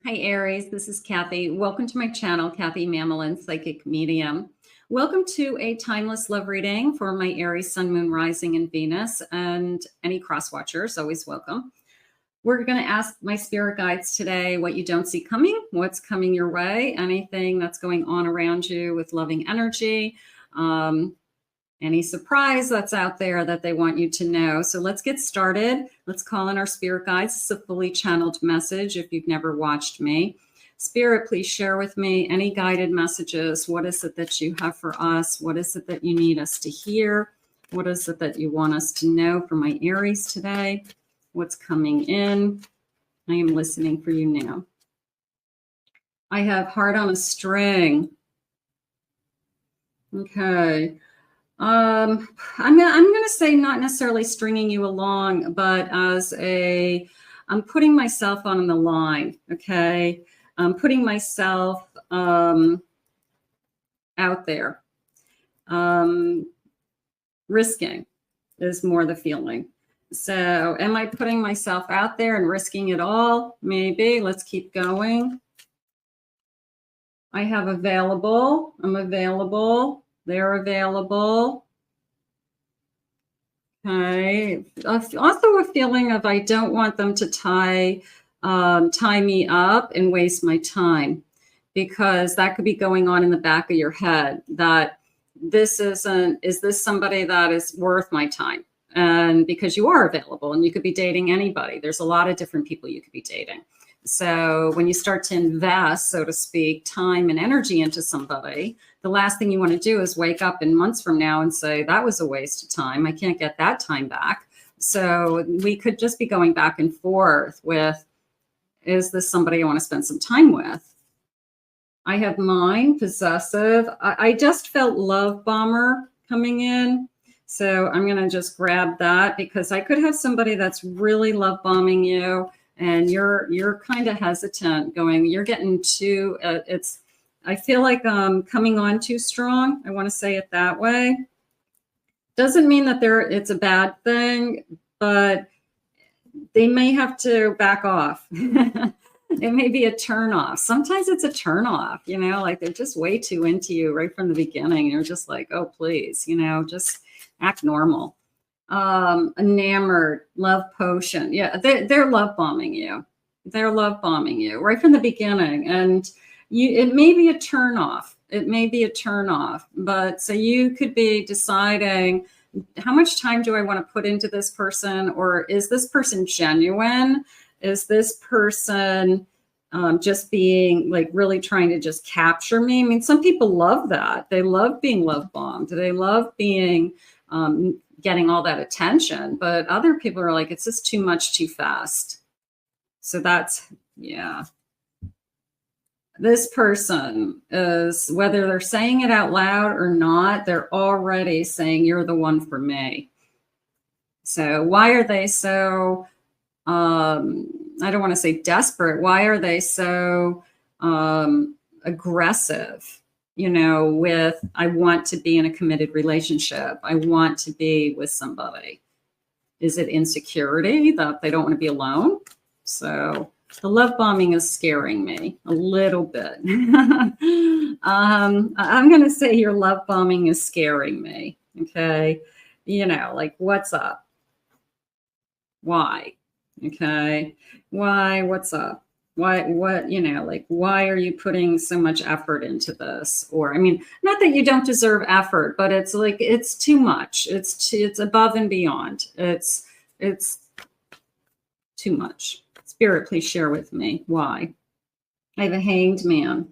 Hi, Aries. This is Kathy. Welcome to my channel, Kathy Mamolen, Psychic Medium. Welcome to a timeless love reading for my Aries, Sun, Moon, Rising, and Venus, and any cross watchers, always welcome. We're going to ask my spirit guides today what you don't see coming, what's coming your way, anything that's going on around you with loving energy, any surprise that's out there that they want you to know. So let's get started. Let's call in our spirit guides. It's a fully channeled message if you've never watched me. Spirit, please share with me any guided messages. What is it that you have for us? What is it that you need us to hear? What is it that you want us to know for my Aries today? What's coming in? I am listening for you now. I have heart on a string. Okay. I'm going to say not necessarily stringing you along, but as I'm putting myself on the line. Okay. I'm putting myself, out there. Risking is more the feeling. So am I putting myself out there and risking it all? Maybe. Let's keep going. I have available. I'm available. They're available. Okay. Also a feeling of I don't want them to tie me up and waste my time, because that could be going on in the back of your head that is this somebody that is worth my time? And because you are available and you could be dating anybody. There's a lot of different people you could be dating. So when you start to invest, so to speak, time and energy into somebody, the last thing you want to do is wake up in months from now and say, that was a waste of time. I can't get that time back. So we could just be going back and forth with, is this somebody I want to spend some time with? I have mine, possessive. I just felt love bomber coming in. So I'm going to just grab that, because I could have somebody that's really love bombing you. And you're kind of hesitant, going, you're getting too, I feel like coming on too strong. I want to say it that way. Doesn't mean that it's a bad thing, but they may have to back off. It may be a turn off. Sometimes it's a turn off, like they're just way too into you right from the beginning. You're just like, oh, please, just act normal. Enamored, love potion. Yeah, they're love bombing you. They're love bombing you right from the beginning. And it may be a turn off. It may be a turn off. But so you could be deciding, how much time do I want to put into this person? Or is this person genuine? Is this person just being like really trying to just capture me? I mean, some people love that. They love being love bombed. They love being getting all that attention, but other people are like, it's just too much too fast. So that's, yeah. This person is, whether they're saying it out loud or not, they're already saying, you're the one for me. So why are they so, I don't want to say desperate. Why are they so aggressive? With, I want to be in a committed relationship. I want to be with somebody. Is it insecurity that they don't want to be alone? So the love bombing is scaring me a little bit. I'm going to say your love bombing is scaring me. Okay. Like, what's up? Why? Okay. Why? What's up? Why, why are you putting so much effort into this? Or, I mean, not that you don't deserve effort, but it's like, it's too much. It's above and beyond. It's too much. Spirit, please share with me why. I have a Hanged Man.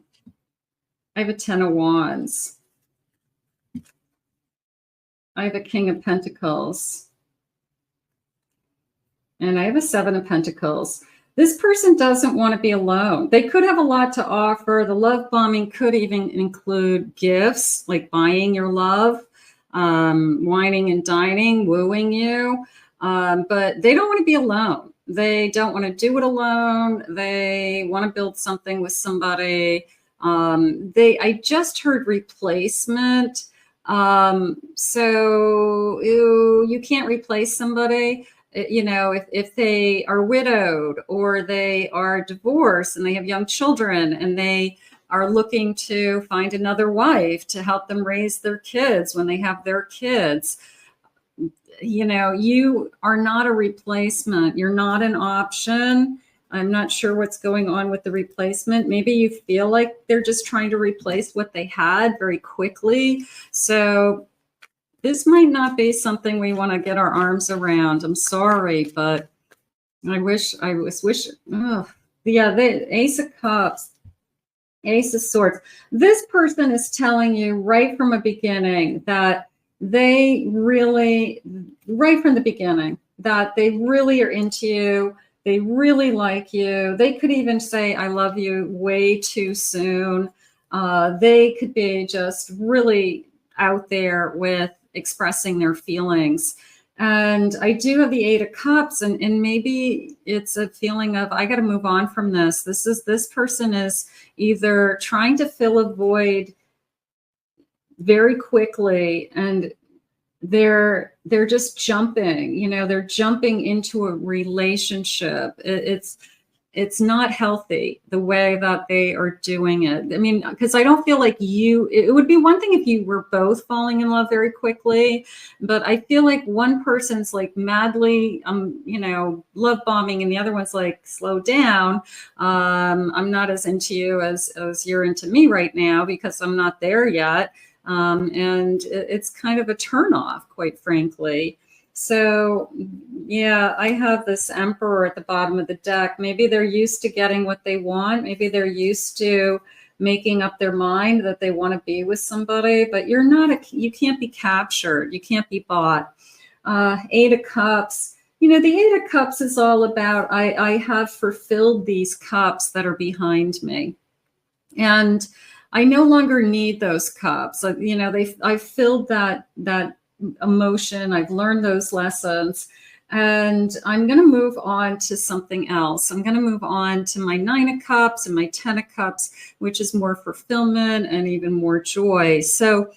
I have a 10 of Wands. I have a King of Pentacles. And I have a 7 of Pentacles. This person doesn't want to be alone. They could have a lot to offer. The love bombing could even include gifts, like buying your love, wining and dining, wooing you. But they don't want to be alone. They don't want to do it alone. They want to build something with somebody. I just heard replacement. So you can't replace somebody. You know, if they are widowed or they are divorced and they have young children and they are looking to find another wife to help them raise their kids when they have their kids, you know, you are not a replacement. You're not an option. I'm not sure what's going on with the replacement. Maybe you feel like they're just trying to replace what they had very quickly. So this might not be something we want to get our arms around. I'm sorry, but I wish. Oh, yeah, the Ace of Cups, Ace of Swords. This person is telling you right from the beginning that they really, right from the beginning, that they really are into you. They really like you. They could even say, I love you way too soon. They could be just really out there with expressing their feelings. And I do have the Eight of Cups, and maybe it's a feeling of, I got to move on from this. This person is either trying to fill a void very quickly, and they're just jumping, you know, they're jumping into a relationship. It's not healthy the way that they are doing it. I mean, because I don't feel like it would be one thing if you were both falling in love very quickly, but I feel like one person's like madly, you know, love bombing, and the other one's like, slow down. I'm not as into you as you're into me right now because I'm not there yet. And it's kind of a turnoff, quite frankly. So, yeah, I have this Emperor at the bottom of the deck. Maybe they're used to getting what they want. Maybe they're used to making up their mind that they want to be with somebody, but you can't be captured. You can't be bought. Eight of Cups. You know, the Eight of Cups is all about, I have fulfilled these cups that are behind me. And I no longer need those cups. You know, I've filled that emotion. I've learned those lessons, and I'm going to move on to something else. I'm going to move on to my Nine of Cups and my Ten of Cups, which is more fulfillment and even more joy. So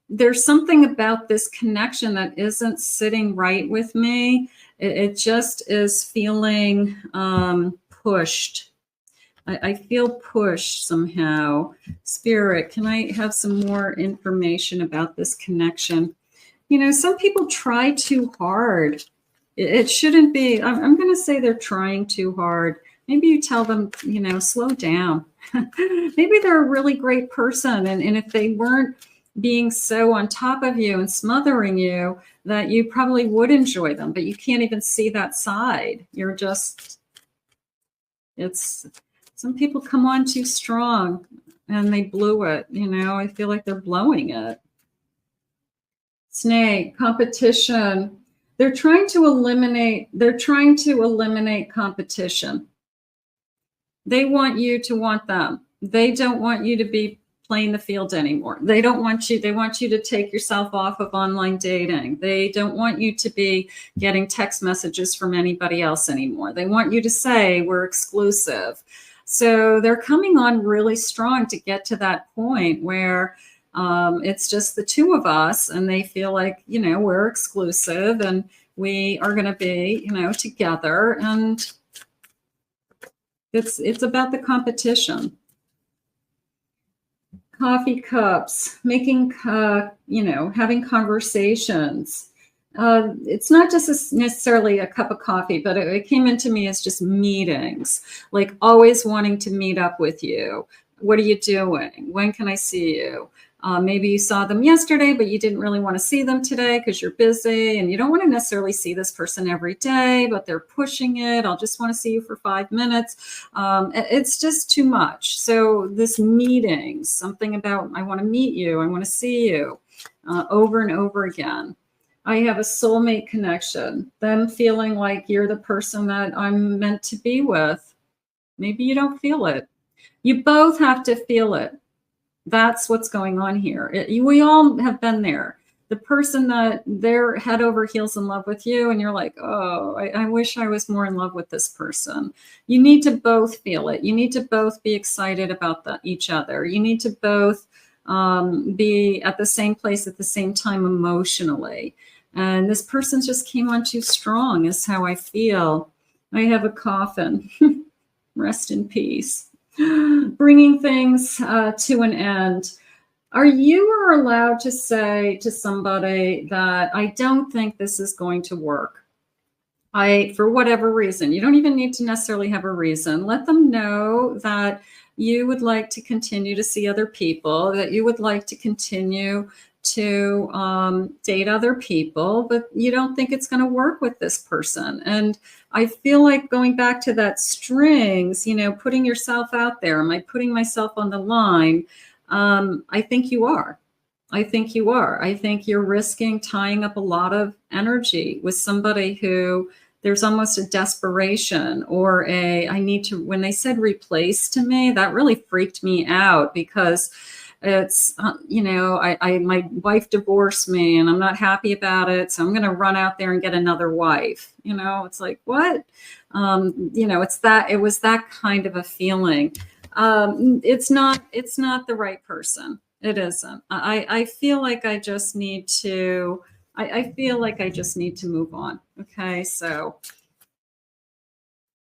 there's something about this connection that isn't sitting right with me. It just is feeling pushed. I feel pushed somehow. Spirit, can I have some more information about this connection? You know, some people try too hard. It shouldn't be. I'm going to say they're trying too hard. Maybe you tell them, you know, slow down. Maybe they're a really great person. And if they weren't being so on top of you and smothering you, that you probably would enjoy them. But you can't even see that side. You're just, some people come on too strong and they blew it. You know, I feel like they're blowing it. Snake, competition. They're trying to eliminate competition. They want you to want them. They don't want you to be playing the field anymore. They want you to take yourself off of online dating. They don't want you to be getting text messages from anybody else anymore. They want you to say, we're exclusive. So they're coming on really strong to get to that point where it's just the two of us, and they feel like, you know, we're exclusive and we are going to be, you know, together. And it's about the competition. Coffee cups, making, you know, having conversations. It's not just necessarily a cup of coffee, but it came into me as just meetings, like always wanting to meet up with you. What are you doing? When can I see you? Maybe you saw them yesterday, but you didn't really want to see them today because you're busy and you don't want to necessarily see this person every day, but they're pushing it. I'll just want to see you for 5 minutes. It's just too much. So this meeting, something about, I want to meet you. I want to see you over and over again. I have a soulmate connection, them feeling like you're the person that I'm meant to be with. Maybe you don't feel it. You both have to feel it. That's what's going on here. We all have been there. The person that they're head over heels in love with you, and you're like, oh, I wish I was more in love with this person. You need to both feel it. You need to both be excited about each other. You need to both be at the same place at the same time emotionally. And this person just came on too strong is how I feel. I have a coffin. Rest in peace. Bringing things to an end. You are allowed to say to somebody that I don't think this is going to work. For whatever reason, you don't even need to necessarily have a reason. Let them know that you would like to continue to see other people, that you would like to continue to date other people, but you don't think it's going to work with this person. And I feel like going back to that strings, putting yourself out there. Am I putting myself on the line? I think you are. I think you are. I think you're risking tying up a lot of energy with somebody who there's almost a desperation or when they said replace to me, that really freaked me out because it's, my wife divorced me and I'm not happy about it. So I'm going to run out there and get another wife. It's like, what? It was that kind of a feeling. It's not the right person. It isn't. I feel like I just need to, move on. Okay. So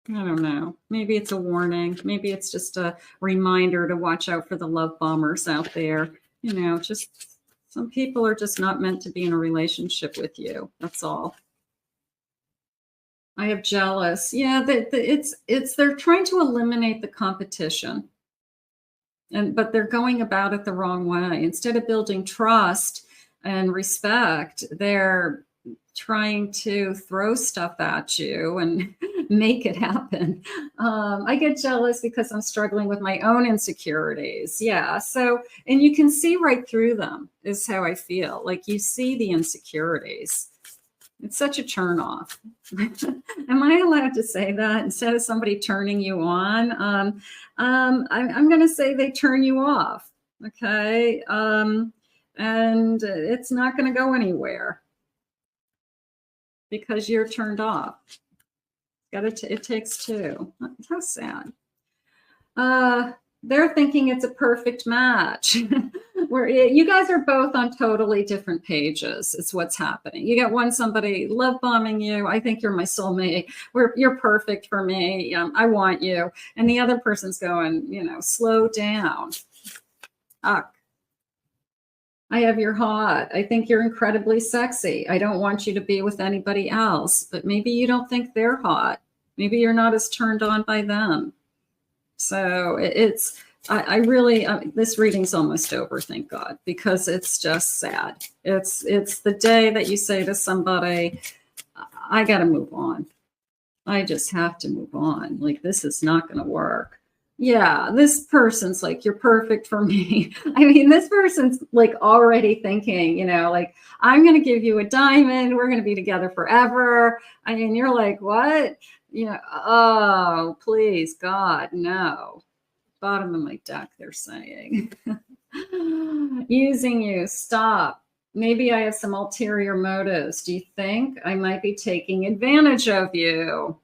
I don't know. Maybe it's a warning. Maybe it's just a reminder to watch out for the love bombers out there. Just some people are just not meant to be in a relationship with you. That's all. I have jealous. Yeah, they're trying to eliminate the competition. But they're going about it the wrong way. Instead of building trust and respect, they're trying to throw stuff at you and make it happen. I get jealous because I'm struggling with my own insecurities. Yeah. So, and you can see right through them is how I feel. Like you see the insecurities. It's such a turn off. Am I allowed to say that instead of somebody turning you on? I'm going to say they turn you off. Okay. And it's not going to go anywhere because you're turned off. It takes two. How sad. They're thinking it's a perfect match. Where you guys are both on totally different pages. It's what's happening. You got somebody love bombing you. I think you're my soulmate. You're perfect for me. I want you. And the other person's going, slow down. Ugh. I have your hot. I think you're incredibly sexy. I don't want you to be with anybody else. But maybe you don't think they're hot. Maybe you're not as turned on by them. So I really, this reading's almost over, thank God, because it's just sad. It's the day that you say to somebody, I got to move on. I just have to move on. Like, this is not going to work. Yeah, this person's like, you're perfect for me. I mean, this person's like already thinking, like, I'm going to give you a diamond. We're going to be together forever. I mean, you're like, what? Oh, please, God, no. Bottom of my deck, they're saying. Using you, stop. Maybe I have some ulterior motives. Do you think I might be taking advantage of you?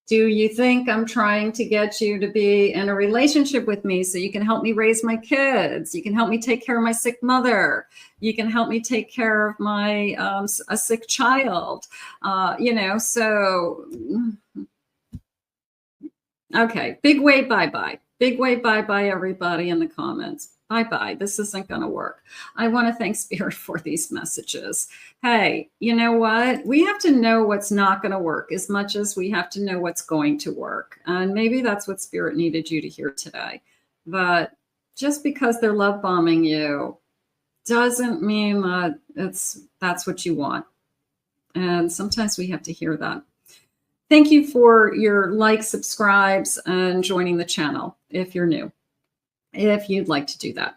Do you think I'm trying to get you to be in a relationship with me so you can help me raise my kids? You can help me take care of my sick mother. You can help me take care of my a sick child. So okay, big way bye-bye. Big way bye-bye, everybody in the comments. Bye-bye. This isn't going to work. I want to thank Spirit for these messages. Hey, you know what? We have to know what's not going to work as much as we have to know what's going to work. And maybe that's what Spirit needed you to hear today. But just because they're love bombing you doesn't mean that that's what you want. And sometimes we have to hear that. Thank you for your likes, subscribes, and joining the channel if you're new, if you'd like to do that.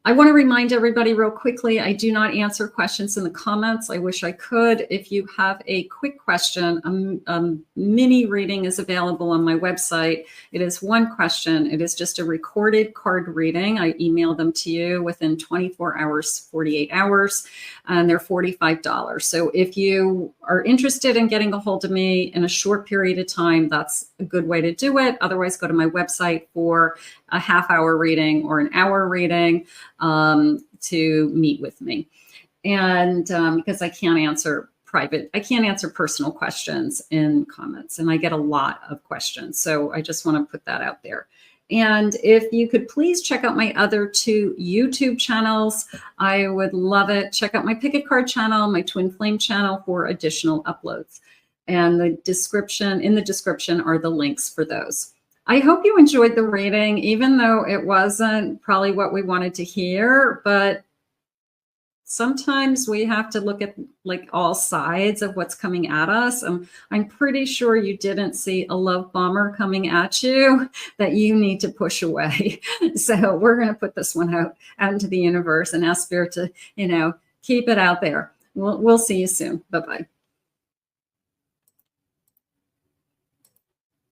I want to remind everybody real quickly, I do not answer questions in the comments. I wish I could. If you have a quick question, a mini reading is available on my website. It is one question. It is just a recorded card reading. I email them to you within 24 hours, 48 hours, and they're $45. So if you are interested in getting a hold of me in a short period of time, that's a good way to do it. Otherwise, go to my website for a half-hour reading or an hour reading to meet with me. And because I can't answer personal questions in comments, and I get a lot of questions. So I just want to put that out there. And if you could please check out my other 2 YouTube channels, I would love it. Check out my Pick a Card channel, my Twin Flame channel for additional uploads. And in the description are the links for those. I hope you enjoyed the reading, even though it wasn't probably what we wanted to hear, but sometimes we have to look at like all sides of what's coming at us. I'm pretty sure you didn't see a love bomber coming at you that you need to push away. So we're going to put this one out into the universe and ask Spirit to, keep it out there. We'll see you soon. Bye-bye.